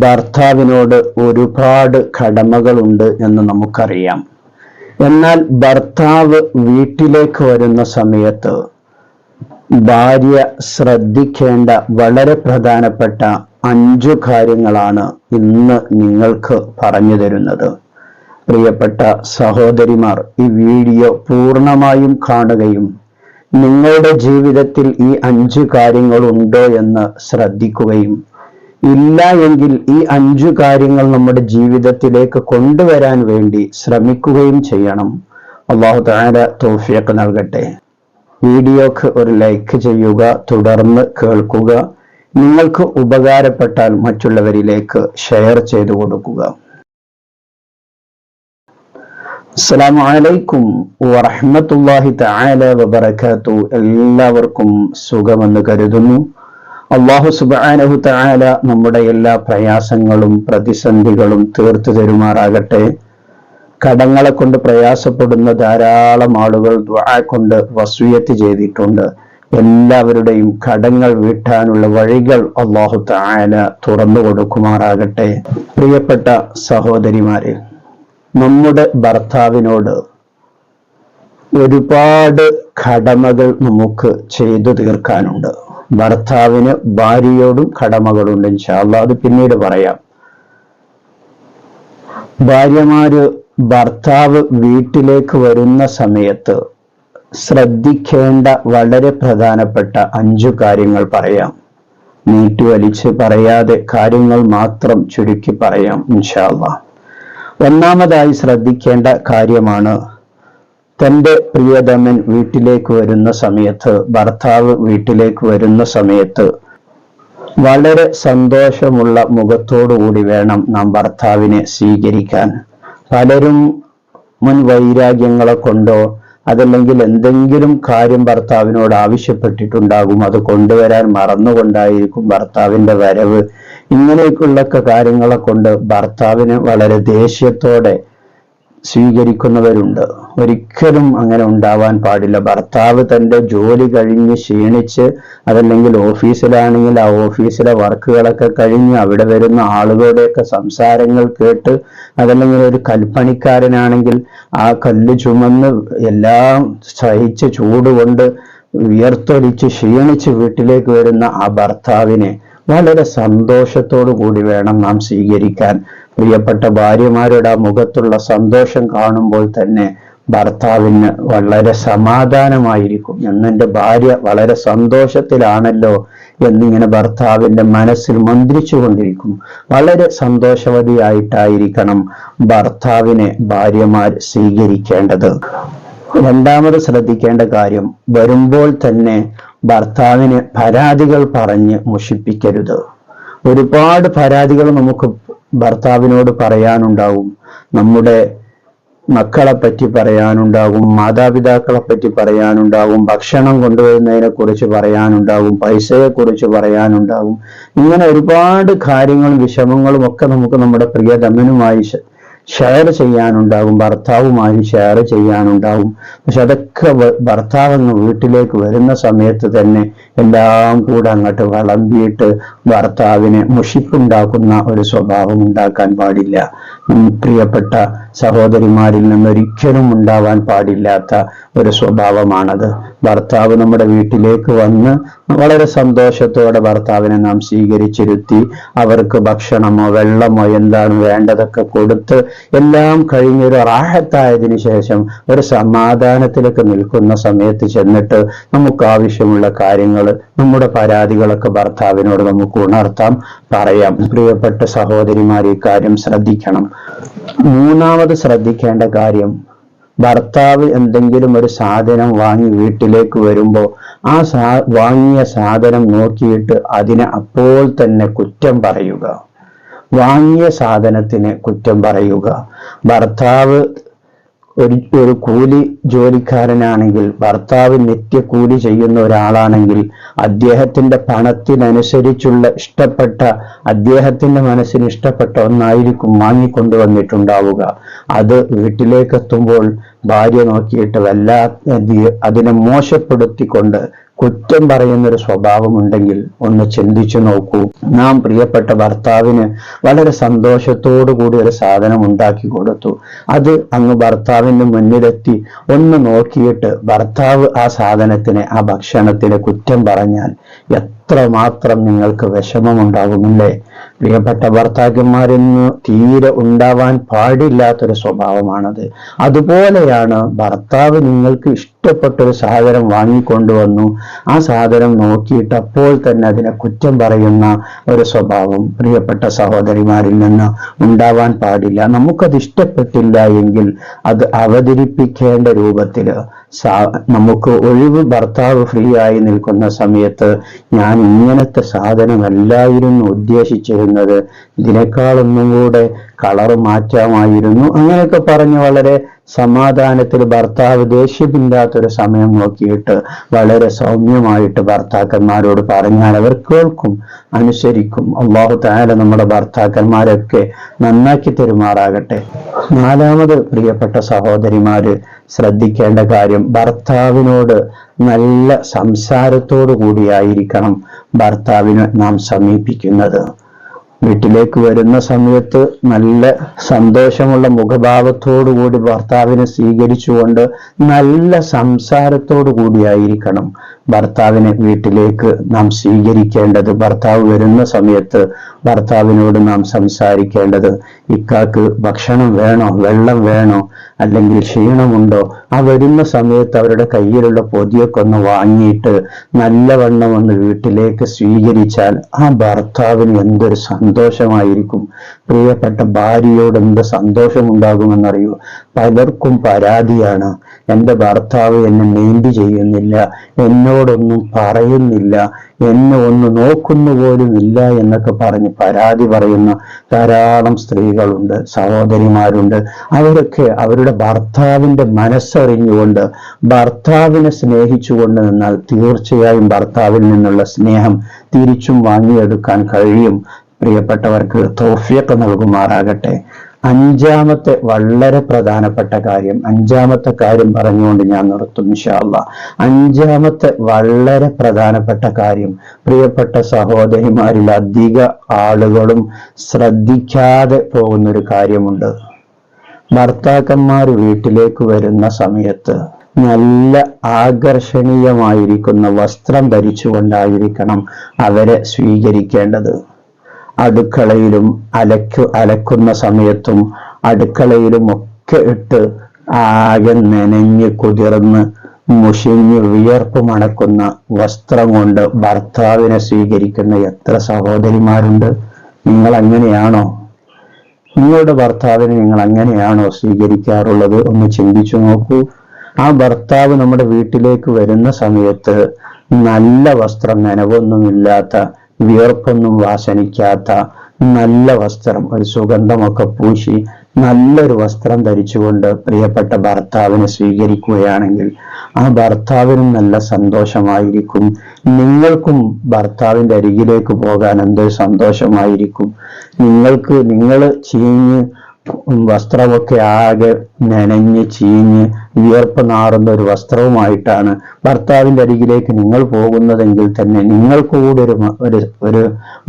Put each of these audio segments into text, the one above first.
ഭർത്താവിനോട് ഒരുപാട് കടമകളുണ്ട് എന്ന് നമുക്കറിയാം. എന്നാൽ ഭർത്താവ് വീട്ടിലേക്ക് വരുന്ന സമയത്ത് ഭാര്യ ശ്രദ്ധിക്കേണ്ട വളരെ പ്രധാനപ്പെട്ട 5 കാര്യങ്ങളാണ് ഇന്ന് നിങ്ങൾക്ക് പറഞ്ഞു തരുന്നത്. പ്രിയപ്പെട്ട സഹോദരിമാർ, ഈ വീഡിയോ പൂർണ്ണമായും കാണുകയും നിങ്ങളുടെ ജീവിതത്തിൽ ഈ 5 കാര്യങ്ങളുണ്ടോ എന്ന് ശ്രദ്ധിക്കുകയും ഇല്ല എങ്കിൽ ഈ 5 കാര്യങ്ങൾ നമ്മുടെ ജീവിതത്തിലേക്ക് കൊണ്ടുവരാൻ വേണ്ടി ശ്രമിക്കുകയും ചെയ്യണം. അല്ലാഹു തആല തൗഫീഖ് നൽകട്ടെ. വീഡിയോക്ക് ഒരു ലൈക്ക് ചെയ്യുക, തുടർന്ന് കേൾക്കുക. നിങ്ങൾക്ക് ഉപകാരപ്പെട്ടാൽ മറ്റുള്ളവരിലേക്ക് ഷെയർ ചെയ്തു കൊടുക്കുക. അസ്സലാമു അലൈക്കും വറഹ്മത്തുള്ളാഹി തആല വബറകാതുഹു. എല്ലാവർക്കും സുഖമെന്ന് കരുതുന്നു. അല്ലാഹു സുബ്ഹാനഹു തആല നമ്മുടെ എല്ലാ പ്രയാസങ്ങളും പ്രതിസന്ധികളും തീർത്തു തരുമാറാകട്ടെ. കടങ്ങളെ കൊണ്ട് പ്രയാസപ്പെടുന്ന ധാരാളം ആളുകൾ ദുആ കൊണ്ട് വസിയത്ത് ചെയ്തിട്ടുണ്ട്. എല്ലാവരുടെയും കടങ്ങൾ വീട്ടാനുള്ള വഴികൾ അല്ലാഹു തആല തുറന്നു കൊടുക്കുമാറാകട്ടെ. പ്രിയപ്പെട്ട സഹോദരിമാരെ, നമ്മുടെ ഭർത്താവിനോട് ഒരുപാട് കടമകൾ നമുക്ക് ചെയ്തു തീർക്കാനുണ്ട്. ഭർത്താവിന് ഭാര്യയോടും കടമകളുണ്ട്. ഇൻഷാ അല്ലാഹ് അത് പിന്നീട് പറയാം. ഭാര്യമാര് ഭർത്താവ് വീട്ടിലേക്ക് വരുന്ന സമയത്ത് ശ്രദ്ധിക്കേണ്ട വളരെ പ്രധാനപ്പെട്ട 5 കാര്യങ്ങൾ പറയാം. നീട്ടിവലിച്ച് പറയാതെ കാര്യങ്ങൾ മാത്രം ചുരുക്കി പറയാം ഇൻഷാ അല്ലാഹ്. ഒന്നാമതായി ശ്രദ്ധിക്കേണ്ട കാര്യമാണ്, തൻ്റെ പ്രിയതമൻ വീട്ടിലേക്ക് വരുന്ന സമയത്ത്, ഭർത്താവ് വീട്ടിലേക്ക് വരുന്ന സമയത്ത് വളരെ സന്തോഷമുള്ള മുഖത്തോടുകൂടി വേണം നാം ഭർത്താവിനെ സ്വീകരിക്കാൻ. പലരും മുൻ വൈരാഗ്യങ്ങളെ കൊണ്ടോ അതല്ലെങ്കിൽ എന്തെങ്കിലും കാര്യം ഭർത്താവിനോട് ആവശ്യപ്പെട്ടിട്ടുണ്ടാകും, അത് കൊണ്ടുവരാൻ മറന്നുകൊണ്ടായിരിക്കും ഭർത്താവിന്റെ വരവ്. ഇങ്ങനെയൊക്കെയുള്ള കാര്യങ്ങളെ കൊണ്ട് ഭർത്താവിനെ വളരെ ദേഷ്യത്തോടെ സ്വീകരിക്കുന്നവരുണ്ട്. ഒരിക്കലും അങ്ങനെ ഉണ്ടാവാൻ പാടില്ല. ഭർത്താവ് തൻ്റെ ജോലി കഴിഞ്ഞ് ക്ഷീണിച്ച്, അതല്ലെങ്കിൽ ഓഫീസിലാണെങ്കിൽ ആ ഓഫീസിലെ വർക്കുകളൊക്കെ കഴിഞ്ഞ് അവിടെ വരുന്ന ആളുകളുടെയൊക്കെ സംസാരങ്ങൾ കേട്ട്, അതല്ലെങ്കിൽ ഒരു കൽപ്പണിക്കാരനാണെങ്കിൽ ആ കല്ല് ചുമന്ന് എല്ലാം സഹിച്ച് ചൂടുകൊണ്ട് വിയർത്തൊലിച്ച് ക്ഷീണിച്ച് വീട്ടിലേക്ക് വരുന്ന ആ ഭർത്താവിനെ വളരെ സന്തോഷത്തോടു കൂടി വേണം നാം സ്വീകരിക്കാൻ. പ്രിയപ്പെട്ട ഭാര്യമാരുടെ ആ മുഖത്തുള്ള സന്തോഷം കാണുമ്പോൾ തന്നെ ഭർത്താവിന് വളരെ സമാധാനമായിരിക്കും. എന്നെൻ്റെ ഭാര്യ വളരെ സന്തോഷത്തിലാണല്ലോ എന്നിങ്ങനെ ഭർത്താവിൻ്റെ മനസ്സിൽ മന്ത്രിച്ചു കൊണ്ടിരിക്കും. വളരെ സന്തോഷവതിയായിട്ടായിരിക്കണം ഭർത്താവിനെ ഭാര്യമാർ സ്വീകരിക്കേണ്ടത്. രണ്ടാമത് ശ്രദ്ധിക്കേണ്ട കാര്യം, വരുമ്പോൾ തന്നെ ഭർത്താവിന് പരാതികൾ പറഞ്ഞ് മുഷിപ്പിക്കരുത്. ഒരുപാട് പരാതികൾ നമുക്ക് ഭർത്താവിനോട് പറയാനുണ്ടാവും. നമ്മുടെ മക്കളെ പറ്റി പറയാനുണ്ടാകും, മാതാപിതാക്കളെ പറ്റി പറയാനുണ്ടാകും, ഭക്ഷണം കൊണ്ടുവരുന്നതിനെ കുറിച്ച് പറയാനുണ്ടാകും, പൈസയെ കുറിച്ച് പറയാനുണ്ടാകും. ഇങ്ങനെ ഒരുപാട് കാര്യങ്ങളും വിഷമങ്ങളും ഒക്കെ നമുക്ക് നമ്മുടെ പ്രിയതമനുമായി ഷെയർ ചെയ്യാനുണ്ടാകും, ഭർത്താവുമായി ഷെയർ ചെയ്യാനുണ്ടാകും. പക്ഷെ അതൊക്കെ ഭർത്താവ് അങ്ങ് വീട്ടിലേക്ക് വരുന്ന സമയത്ത് തന്നെ എല്ലാം കൂടെ അങ്ങോട്ട് വിളമ്പിയിട്ട് ഭർത്താവിനെ മുഷിപ്പുണ്ടാക്കുന്ന ഒരു സ്വഭാവം ഉണ്ടാക്കാൻ പാടില്ല. പ്രിയപ്പെട്ട സഹോദരിമാരിൽ നിന്നൊരിക്കലും ഉണ്ടാവാൻ പാടില്ലാത്ത ഒരു സ്വഭാവമാണത്. ഭർത്താവ് നമ്മുടെ വീട്ടിലേക്ക് വന്ന് വളരെ സന്തോഷത്തോടെ ഭർത്താവിനെ നാം സ്വീകരിച്ചിരുത്തി അവർക്ക് ഭക്ഷണമോ വെള്ളമോ എന്താണ് വേണ്ടതൊക്കെ കൊടുത്ത് എല്ലാം കഴിഞ്ഞൊരു റാഹത്തായതിനു ശേഷം ഒരു സമാധാനത്തിലേക്ക് നിൽക്കുന്ന സമയത്ത് ചെന്നിട്ട് നമുക്ക് ആവശ്യമുള്ള കാര്യങ്ങൾ, നമ്മുടെ പരാതികളൊക്കെ ഭർത്താവിനോട് നമുക്ക് ഉണർത്താം, പറയാം. പ്രിയപ്പെട്ട സഹോദരിമാർ ഈ കാര്യം ശ്രദ്ധിക്കണം. മൂന്നാമത് ശ്രദ്ധിക്കേണ്ട കാര്യം, ഭർത്താവ് എന്തെങ്കിലും ഒരു സാധനം വാങ്ങി വീട്ടിലേക്ക് വരുമ്പോൾ ആ വാങ്ങിയ സാധനം നോക്കിയിട്ട് അതിനെ അപ്പോൾ തന്നെ കുറ്റം പറയുക. വാങ്ങിയ സാധനത്തിന് കുറ്റം പറയുക. ഭർത്താവ് ഒരു കൂലി ജോലിക്കാരനാണെങ്കിൽ, ഭർത്താവ് നിത്യകൂലി ചെയ്യുന്ന ഒരാളാണെങ്കിൽ അദ്ദേഹത്തിന്റെ പണത്തിനനുസരിച്ചുള്ള ഇഷ്ടപ്പെട്ട, അദ്ദേഹത്തിന്റെ മനസ്സിന് ഇഷ്ടപ്പെട്ട ഒന്നായിരിക്കും വാങ്ങിക്കൊണ്ടുവന്നിട്ടുണ്ടാവുക. അത് വീട്ടിലേക്ക് എത്തുമ്പോൾ ഭാര്യ നോക്കിയിട്ട് അതിനെ മോശപ്പെടുത്തിക്കൊണ്ട് കുറ്റം പറയുന്നൊരു സ്വഭാവമുണ്ടെങ്കിൽ ഒന്ന് ചിന്തിച്ചു നോക്കൂ. നാം പ്രിയപ്പെട്ട ഭർത്താവിന് വളരെ സന്തോഷത്തോടു കൂടി ഒരു സാധനം ഉണ്ടാക്കി കൊടുത്തു. അത് അങ്ങ് ഭർത്താവിന്റെ മുന്നിലെത്തി ഒന്ന് നോക്കിയിട്ട് ഭർത്താവ് ആ സാധനത്തിന്, ആ ഭക്ഷണത്തിന് കുറ്റം പറഞ്ഞാൽ എത്രമാത്രം നിങ്ങൾക്ക് വിഷമമുണ്ടാകുമല്ലേ? പ്രിയപ്പെട്ട ഭർത്താക്കന്മാരെന്ന് തീരെ ഉണ്ടാവാൻ പാടില്ലാത്തൊരു സ്വഭാവമാണത്. അതുപോലെയാണ് ഭർത്താവ് നിങ്ങൾക്ക് ഇഷ്ടപ്പെട്ടൊരു സാധനം വാങ്ങിക്കൊണ്ടുവന്നു, ആ സാധനം നോക്കിയിട്ട് അപ്പോൾ തന്നെ അതിനെ കുറ്റം പറയുന്ന ഒരു സ്വഭാവം പ്രിയപ്പെട്ട സഹോദരിമാരിൽ നിന്ന് ഉണ്ടാവാൻ പാടില്ല. നമുക്കത് ഇഷ്ടപ്പെട്ടില്ല എങ്കിൽ അത് അവതരിപ്പിക്കേണ്ട രൂപത്തിൽ നമുക്ക് ഒഴിവ്, ഭർത്താവ് ഫ്രീ ആയി നിൽക്കുന്ന സമയത്ത് ഞാൻ ഇങ്ങനത്തെ സാധനമല്ലായിരുന്നു ഉദ്ദേശിച്ചിരുന്നത്, ഇതിനേക്കാളൊന്നും കൂടെ കളർ മാറ്റാമായിരുന്നു, അങ്ങനെയൊക്കെ പറഞ്ഞ് വളരെ സമാധാനത്തിൽ ഭർത്താവ് ദേഷ്യമില്ലാത്തൊരു സമയം നോക്കിയിട്ട് വളരെ സൗമ്യമായിട്ട് ഭർത്താക്കന്മാരോട് പറഞ്ഞാൽ അവർ കേൾക്കും, അനുസരിക്കും. അല്ലാഹു തആല നമ്മുടെ ഭർത്താക്കന്മാരൊക്കെ നന്നാക്കി തെരുമാറാകട്ടെ. നാലാമത് പ്രിയപ്പെട്ട സഹോദരിമാര് ശ്രദ്ധിക്കേണ്ട കാര്യം, ഭർത്താവിനോട് നല്ല സംസാരത്തോടു കൂടിയായിരിക്കണം ഭർത്താവിനെ നാം സമീപിക്കുന്നത്. വീട്ടിലേക്ക് വരുന്ന സമയത്ത് നല്ല സന്തോഷമുള്ള മുഖഭാവത്തോടു കൂടി ഭർത്താവിനെ സ്വീകരിച്ചുകൊണ്ട് നല്ല സംസാരത്തോടു കൂടിയായിരിക്കണം ഭർത്താവിനെ വീട്ടിലേക്ക് നാം സ്വീകരിക്കേണ്ടത്. ഭർത്താവ് വരുന്ന സമയത്ത് ഭർത്താവിനോട് നാം സംസാരിക്കേണ്ടത്, ഇക്കാക്ക് ഭക്ഷണം വേണോ, വെള്ളം വേണോ, അല്ലെങ്കിൽ ക്ഷീണമുണ്ടോ? ആ വരുന്ന സമയത്ത് അവരുടെ കയ്യിലുള്ള പൊതിയൊക്കെ ഒന്ന് വാങ്ങിയിട്ട് നല്ലവണ്ണം ഒന്ന് വീട്ടിലേക്ക് സ്വീകരിച്ചാൽ ആ ഭർത്താവിന് എന്തൊരു സന്തോഷമായിരിക്കും. പ്രിയപ്പെട്ട ഭാര്യയോട് എന്ത് സന്തോഷമുണ്ടാകുമെന്നറിയൂ. പലർക്കും പരാതിയാണ്, എൻ്റെ ഭർത്താവ് എന്നെ മെയിൻറ്റ് ചെയ്യുന്നില്ല, എന്നോടൊന്നും പറയുന്നില്ല, എന്നെ ഒന്ന് നോക്കുന്നു പോലും ഇല്ല എന്നൊക്കെ പറഞ്ഞ് പരാതി പറയുന്ന ധാരാളം സ്ത്രീകളുണ്ട്, സഹോദരിമാരുണ്ട്. അവരൊക്കെ അവരുടെ ഭർത്താവിന്റെ മനസ്സറിഞ്ഞുകൊണ്ട് ഭർത്താവിനെ സ്നേഹിച്ചുകൊണ്ട് നിന്നാൽ തീർച്ചയായും ഭർത്താവിൽ നിന്നുള്ള സ്നേഹം തിരിച്ചും വാങ്ങിയെടുക്കാൻ കഴിയും. പ്രിയപ്പെട്ടവർക്ക് തൗഫീഖ് നൽകുമാറാകട്ടെ. അഞ്ചാമത്തെ വളരെ പ്രധാനപ്പെട്ട കാര്യം, അഞ്ചാമത്തെ കാര്യം പറഞ്ഞുകൊണ്ട് ഞാൻ നിർത്തും ഇൻഷാ അല്ലാഹ്. അഞ്ചാമത്തെ വളരെ പ്രധാനപ്പെട്ട കാര്യം, പ്രിയപ്പെട്ട സഹോദരിമാരിൽ അധിക ആളുകളും ശ്രദ്ധിക്കാതെ പോകുന്നൊരു കാര്യമുണ്ട്. ഭർത്താക്കന്മാർ വീട്ടിലേക്ക് വരുന്ന സമയത്ത് നല്ല ആകർഷണീയമായിരിക്കുന്ന വസ്ത്രം ധരിച്ചുകൊണ്ടായിരിക്കണം അവരെ സ്വീകരിക്കേണ്ടത്. അടുക്കളയിലും അലക്കുന്ന സമയത്തും അടുക്കളയിലും ഒക്കെ ഇട്ട് ആകെ നനഞ്ഞ് കുതിർന്ന് മുഷിഞ്ഞ് വിയർപ്പ് മണക്കുന്ന വസ്ത്രം കൊണ്ട് ഭർത്താവിനെ സ്വീകരിക്കുന്ന എത്ര സഹോദരിമാരുണ്ട്? നിങ്ങൾ അങ്ങനെയാണോ? നിങ്ങളുടെ ഭർത്താവിനെ നിങ്ങൾ അങ്ങനെയാണോ സ്വീകരിക്കാറുള്ളത്? ഒന്ന് ചിന്തിച്ചു നോക്കൂ. ആ ഭർത്താവ് നമ്മുടെ വീട്ടിലേക്ക് വരുന്ന സമയത്ത് നല്ല വസ്ത്രം, നനവൊന്നുമില്ലാത്ത, വിയർപ്പൊന്നും വാസനിക്കാത്ത നല്ല വസ്ത്രം, ഒരു സുഗന്ധമൊക്കെ പൂശി നല്ലൊരു വസ്ത്രം ധരിച്ചുകൊണ്ട് പ്രിയപ്പെട്ട ഭർത്താവിനെ സ്വീകരിക്കുകയാണെങ്കിൽ ആ ഭർത്താവിനും നല്ല സന്തോഷമായിരിക്കും. നിങ്ങൾക്കും ഭർത്താവിന്റെ അരികിലേക്ക് പോകാൻ എന്തൊരു സന്തോഷമായിരിക്കും. നിങ്ങൾ ചീഞ്ഞ് വസ്ത്രമൊക്കെ ആകെ നനഞ്ഞ് ചീഞ്ഞ് വിയർപ്പ് നാറുന്ന ഒരു വസ്ത്രവുമായിട്ടാണ് ഭർത്താവിന്റെ അരികിലേക്ക് നിങ്ങൾ പോകുന്നതെങ്കിൽ തന്നെ നിങ്ങൾക്ക് കൂടെ ഒരു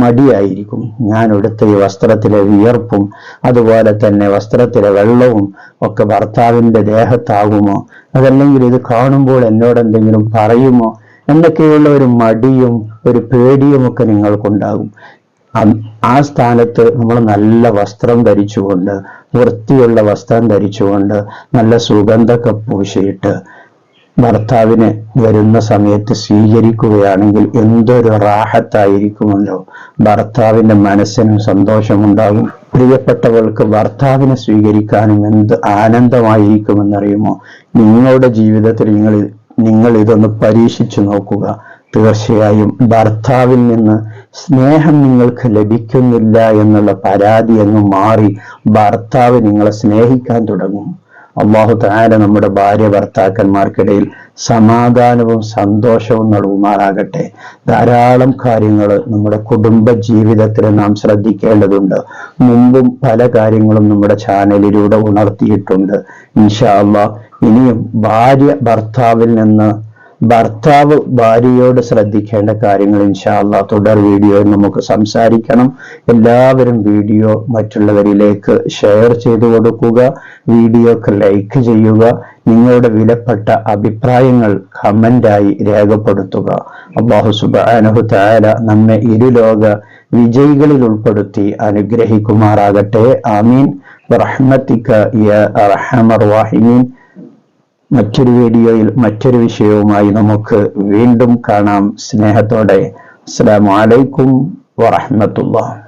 മടിയായിരിക്കും. ഞാൻ എടുത്ത ഈ വസ്ത്രത്തിലെ വിയർപ്പും അതുപോലെ തന്നെ വസ്ത്രത്തിലെ വെള്ളവും ഒക്കെ ഭർത്താവിന്റെ ദേഹത്താകുമോ, അതല്ലെങ്കിൽ ഇത് കാണുമ്പോൾ എന്നോട് എന്തെങ്കിലും പറയുമോ എന്നൊക്കെയുള്ള ഒരു മടിയും ഒരു പേടിയും ഒക്കെ നിങ്ങൾക്കുണ്ടാകും. ആ സ്ഥാനത്ത് നമ്മൾ നല്ല വസ്ത്രം ധരിച്ചുകൊണ്ട്, വൃത്തിയുള്ള വസ്ത്രം ധരിച്ചുകൊണ്ട്, നല്ല സുഗന്ധമൊക്കെ പൂശിയിട്ട് ഭർത്താവിനെ വരുന്ന സമയത്ത് സ്വീകരിക്കുകയാണെങ്കിൽ എന്തൊരു റാഹത്തായിരിക്കുമല്ലോ. ഭർത്താവിന്റെ മനസ്സിനും സന്തോഷമുണ്ടാകും. പ്രിയപ്പെട്ടവൾക്ക് ഭർത്താവിനെ സ്വീകരിക്കാനും എന്ത് ആനന്ദമായിരിക്കുമെന്നറിയുമോ? നിങ്ങളുടെ ജീവിതത്തിൽ നിങ്ങൾ ഇതൊന്ന് പരീക്ഷിച്ചു നോക്കുക. തീർച്ചയായും ഭർത്താവിൽ നിന്ന് സ്നേഹം നിങ്ങൾക്ക് ലഭിക്കുന്നില്ല എന്നുള്ള പരാതി അങ്ങ് മാറി ഭർത്താവ് നിങ്ങളെ സ്നേഹിക്കാൻ തുടങ്ങും. അല്ലാഹു തആല നമ്മുടെ ഭാര്യ ഭർത്താക്കന്മാർക്കിടയിൽ സമാധാനവും സന്തോഷവും നൽകുമാറാകട്ടെ. ധാരാളം കാര്യങ്ങൾ നമ്മുടെ കുടുംബ ജീവിതത്തിൽ നാം ശ്രദ്ധിക്കേണ്ടതുണ്ട്. മുമ്പും പല കാര്യങ്ങളും നമ്മുടെ ചാനലിലൂടെ ഉണർത്തിയിട്ടുണ്ട്. ഇൻഷാ അല്ലാഹ് ഇനിയും ഭാര്യ ഭർത്താവിൽ നിന്ന് ഭർത്താവ് ഭാര്യയോട് ശ്രദ്ധിക്കേണ്ട കാര്യങ്ങൾ ഇൻഷാ അല്ലാഹ് തുടർ വീഡിയോയിൽ നമുക്ക് സംസാരിക്കണം. എല്ലാവരും വീഡിയോ മറ്റുള്ളവരിലേക്ക് ഷെയർ ചെയ്തു കൊടുക്കുക, വീഡിയോക്ക് ലൈക്ക് ചെയ്യുക, നിങ്ങളുടെ വിലപ്പെട്ട അഭിപ്രായങ്ങൾ കമന്റായി രേഖപ്പെടുത്തുക. അല്ലാഹു സുബ്ഹാനഹു തആല നമ്മെ ഇരുലോക വിജയികളിൽ ഉൾപ്പെടുത്തി അനുഗ്രഹിക്കുമാറാകട്ടെ. ആമീൻ ബിറഹ്മതിക യാ അർഹമർ റഹീമീൻ. മറ്റൊരു വീഡിയോയിൽ മറ്റൊരു വിഷയവുമായി നമുക്ക് വീണ്ടും കാണാം. സ്നേഹത്തോടെ അസ്സലാമു അലൈക്കും വറഹ്മത്തുള്ളാഹി.